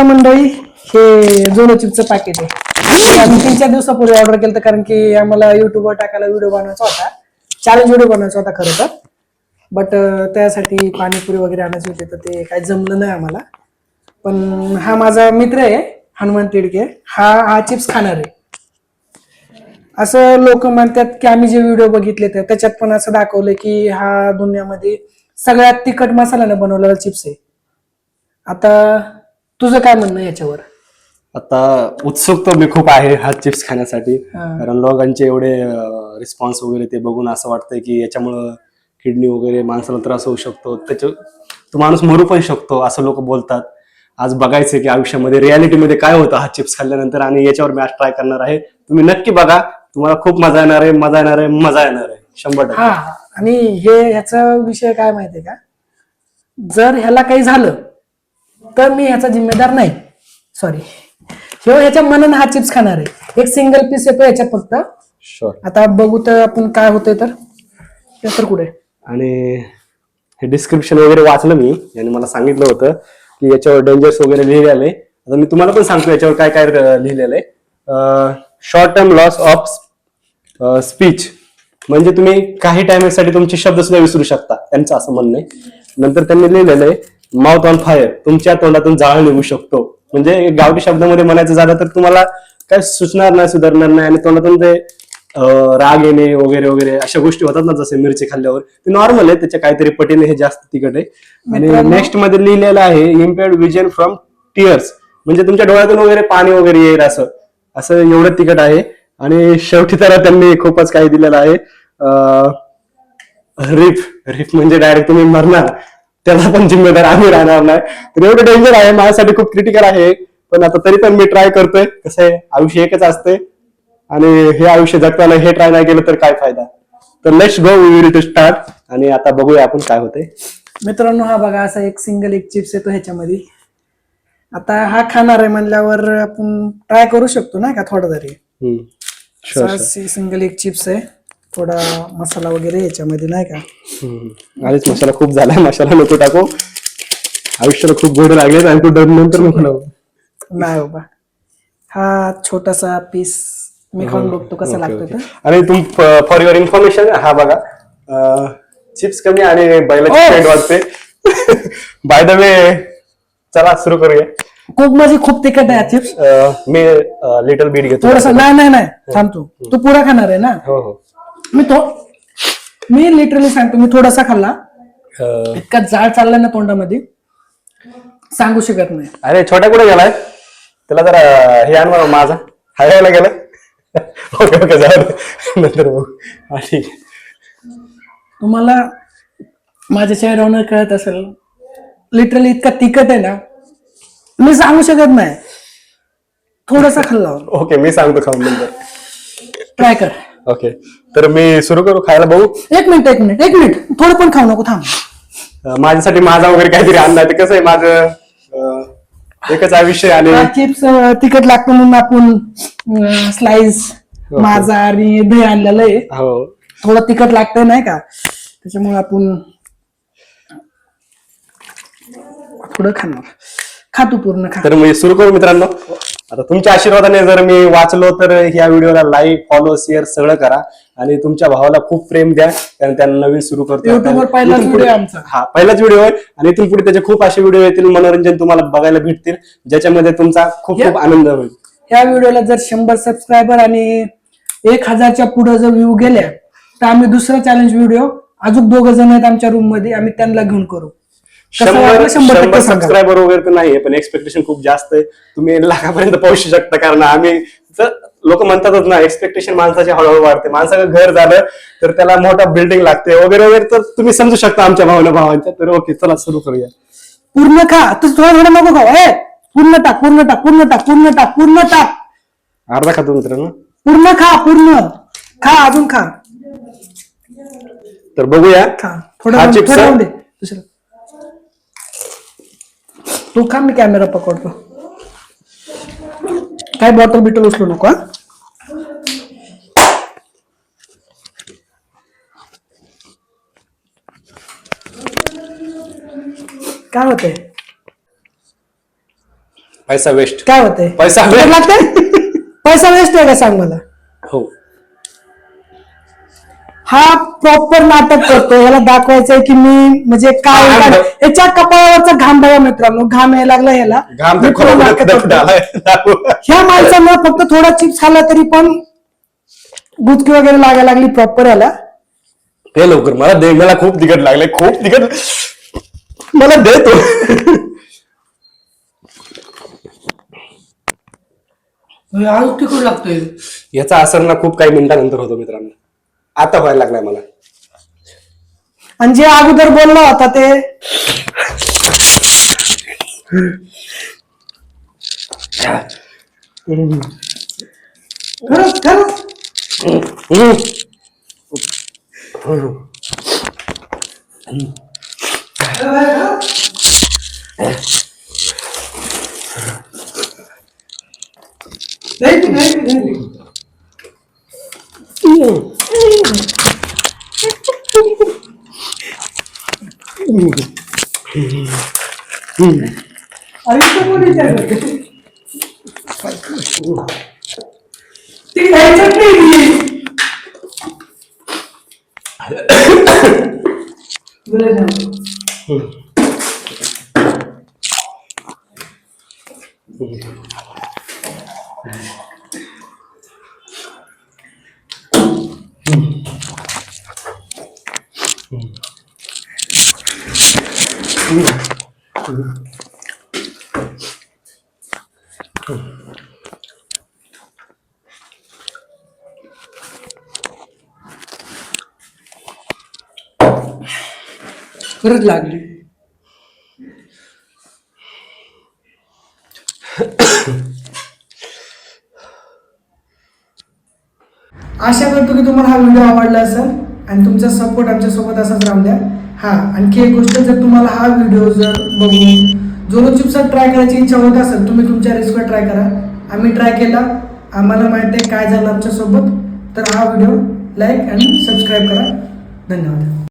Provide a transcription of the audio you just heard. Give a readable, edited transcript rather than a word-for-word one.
मंडळी हे झोलो चिप्सचं पॅकेट आहे. आम्ही 3-4 दिवसापूर्वी ऑर्डर केलं होतं कारण की आम्हाला युट्यूबवर टाकायला व्हिडिओ बनवायचा होता. चॅलेंज व्हिडिओ बनवायचा होता खरं तर. बट त्यासाठी पाणीपुरी वगैरे आणायची होती तर ते काही जमलं नाही आम्हाला. पण हा माझा मित्र आहे हनुमान तिडके, हा चिप्स खाणार आहे. असं लोक म्हणतात की आम्ही जे व्हिडिओ बघितले त्याच्यात पण असं दाखवलं की हा दुनियामध्ये सगळ्यात तिखट मसाल्याने बनवलेला चिप्स आहे. आता तुझं काय म्हणणं याच्यावर? आता उत्सुक तर मी खूप आहे हा चिप्स खाण्यासाठी, कारण लोकांचे एवढे रिस्पॉन्स वगैरे ते बघून असं वाटतंय की याच्यामुळं किडनी वगैरे माणसाला त्रास होऊ शकतो, तो माणूस मरू पण शकतो असं लोक बोलतात. आज बघायचं की आयुष्यामध्ये रियालिटीमध्ये काय होतं हा चिप्स खाल्ल्यानंतर, आणि याच्यावर मी आज ट्राय करणार आहे. तुम्ही नक्की बघा, तुम्हाला खूप मजा येणार आहे, मजा येणार आहे, मजा येणार आहे 100%. हा, आणि ह्याचा विषय काय माहितीये का, जर ह्याला काही झालं तर मी ह्याचा जिम्मेदार नाही. सॉरी, ह्याच्या मनानं हा चिप्स खाणार आहे. एक सिंगल पीस येतो ह्याच्यात फक्त. शुअर. आता बघू तर आपण काय होतंय तर कुठे. आणि हे डिस्क्रिप्शन वगैरे वाचलं मी, यांनी मला सांगितलं होतं की याच्यावर डेंजर्स वगैरे लिहिलेलं आहे. आता मी तुम्हाला पण सांगतो याच्यावर काय काय लिहिलेलं आहे. Short term loss of speech, म्हणजे तुम्ही काही टायमासाठी तुमचे शब्द सुद्धा विसरू शकता, त्यांचं असं म्हणणं आहे. नंतर त्यांनी लिहिलेलं आहे माउथ ऑन फायर, तुमच्या तोंडातून जाळ निघू शकतो. म्हणजे गावठी शब्दामध्ये म्हणायचं झालं तर तुम्हाला काय सुचणार नाही, सुधारणार नाही, आणि तोंडातून ते राग येणे वगैरे वगैरे अशा गोष्टी होतात ना, जसे मिरची खाल्ल्यावर, ते नॉर्मल आहे. त्याच्या काहीतरी पटीने हे जास्त तिखट आहे. आणि नेक्स्ट मध्ये लिहिलेलं आहे इम्पेअर्ड विजन फ्रॉम टीयर्स, म्हणजे तुमच्या डोळ्यातून वगैरे पाणी वगैरे येईल, असं असं एवढं तिखट आहे. आणि शेवटी तर त्यांनी खूपच काही दिलेलं आहे. रिफ म्हणजे डायरेक्ट तुम्ही मरणार, त्याला पण जिम्मेदार आम्ही राहणार नाही. तर एवढं डेंजर आहे, माझ्यासाठी खूप क्रिटिकल आहे. पण आता तरी पण मी ट्राय करतोय. कसं आहे, आयुष्य एकच असते, आणि हे आयुष्य जगताना हे ट्राय नाही केलं तर काय फायदा. तर let's go, we will to start. आणि आता बघूया आपण काय होतंय. मित्रांनो, हा बघा असा एक चिप्स येतो ह्याच्यामध्ये. आता हा खाणार आहे म्हणल्यावर आपण ट्राय करू शकतो ना का थोडा तरी. सिंगल एक चिप्स आहे, थोडा मसाला वगैरे याच्यामध्ये नाही का. आधीच मसाला खूप झालाय, मसाला नको टाकू. आयुष्याला खूप गोड लागले आणि तू नंतर नको नाही बाबा. हा छोटासा पीस मी खाऊन बघतो कसा लागतो तर. आणि फॉर युअर इन्फॉर्मेशन, हा बघा चिप्स कमी आणि बैलाची पेंट वाटते. बाय द वे, चला सुरू करूया. खूप म्हणजे खूप तिखट आहे चिप्स. मी लिटल बीट घेतो थोडस. नाही थांबतो, तू पुरा खाणार आहे ना. हो हो. मी लिटरली सांगतो, मी थोडासा खाल्ला, इतका जाळ चालला ना तोंडामध्ये, सांगू शकत नाही. अरे छोट्या कुठे गेलाय, त्याला जरा हे आण माझा हायला गेलं. ओके ओके, जाऊ नंतर बघू. ठीक आहे. तुम्हाला माझ्या चेहऱ्यावर कळत असेल, लिटरली इतका तिखट आहे ना, मी सांगू शकत नाही. थोडासा खाल्ला. ओके, मी सांगतो खाऊन नंतर. ट्राय कर. ओके, तर मी सुरू करू खायला. बघू. एक मिनिट, थोडं पण खाऊ नको, थांब. माझ्यासाठी माझा वगैरे काहीतरी आणलाय. ते कसं आहे, माझं एकच आयुष्य. आणि चिप्स तिखट लागतो म्हणून आपण स्लाइस माझा आणि दही आणलेलं आहे. हो, थोडं तिखट लागतंय नाही का, त्याच्यामुळे आपण थोडं खाणार. खा तू पूर्ण खा. तर मी सुरू करू मित्रांनो. आता तुमच्या आशीर्वादाने जर मी वाचलो तर ह्या व्हिडिओला लाईक, फॉलो, शेअर सगळं करा. आणि तुमच्या भावाला खूप प्रेम द्या, कारण त्यांना नवीन सुरू करतो. युट्यूबवर पहिलाच व्हिडिओ आमचा. हा, पहिलाच व्हिडिओ आहे. आणि इथून पुढे त्याचे खूप असे व्हिडिओ येतील, मनोरंजन तुम्हाला बघायला भेटतील, ज्याच्यामध्ये तुमचा खूप खूप आनंद होईल. या व्हिडिओला जर 100 सबस्क्रायबर आणि 1000च्या पुढे जर व्ह्यू गेल्या तर आम्ही दुसरा चॅलेंज व्हिडिओ, अजून 2 जण आहेत आमच्या रूम मध्ये, आम्ही त्यांना घेऊन करू. 100 सबस्क्रायबर वगैरे तर नाहीये, पण एक्सपेक्टेशन खूप जास्त आहे. तुम्ही लाखापर्यंत पोहोचू शकता, कारण आम्ही लोक म्हणतातच ना, एक्सपेक्टेशन माणसाची हळूहळू वाढते. माणसाचं घर झालं तर त्याला मोठा बिल्डिंग लागते वगैरे वगैरे, तर तुम्ही समजू शकता आमच्या भावांच्या. तर ओके, चला सुरू करूया. पूर्ण खा, तू थोडं नको खाऊ. पूर्ण टाक. अर्धा खातो मित्रांनो. पूर्ण खा, अजून खा. तर बघूया. थोडं दे दुसरं. तू खा, मी कॅमेरा पकडतो. काय बॉटल बिटल उचलू नको. काय होतंय? पैसा वेस्ट. काय होतंय? पैसा तिकीट waste. लागतंय? पैसा वेस्ट आहे का सांग मला. हो. हा प्रॉपर नाटक करतो, याला दाखवायचंय की मी म्हणजे काय घाम काय- याच्या कपाळावरचा घाम बघा मित्रांनो, घाम यायला लागला याला. घाम मी तुला नाटक करतो. ह्या माणसानं फक्त थोडा चिप्स खाल्ला तरी पण गुदकी वगैरे लागायला लागली प्रॉपर याला. ते लवकर मला दे, मला खूप तिखट लागले, खूप तिखट. मला दे तो. आज तिखट लागतोय. याचा असर ना खूप काही मिनिटानंतर होतो मित्रांनो. आता व्हायला लागलाय मला. आणि जे अगोदर बोलला होता ते खरंच खरंच आयुष्य कोण विचारलं? ती घ्यायचंच नाही. खरंच लागली. आशा करतो की तुम्हाला हा व्हिडिओ आवडला असेल आणि तुमचा सपोर्ट आमच्या सोबत असाच राहू द्या. हा, आणखी एक गोष्ट, जर तुम्हाला हा व्हिडिओ जर बघून जोलो चिप्स ट्राय करायची इच्छा होत असेल, तुम्ही तुमच्या रिस्कवर ट्राय करा. आम्ही ट्राय केला, आम्हाला माहिती आहे काय झालं आमच्या सोबत. तर हा व्हिडिओ लाईक आणि सबस्क्राईब करा. धन्यवाद.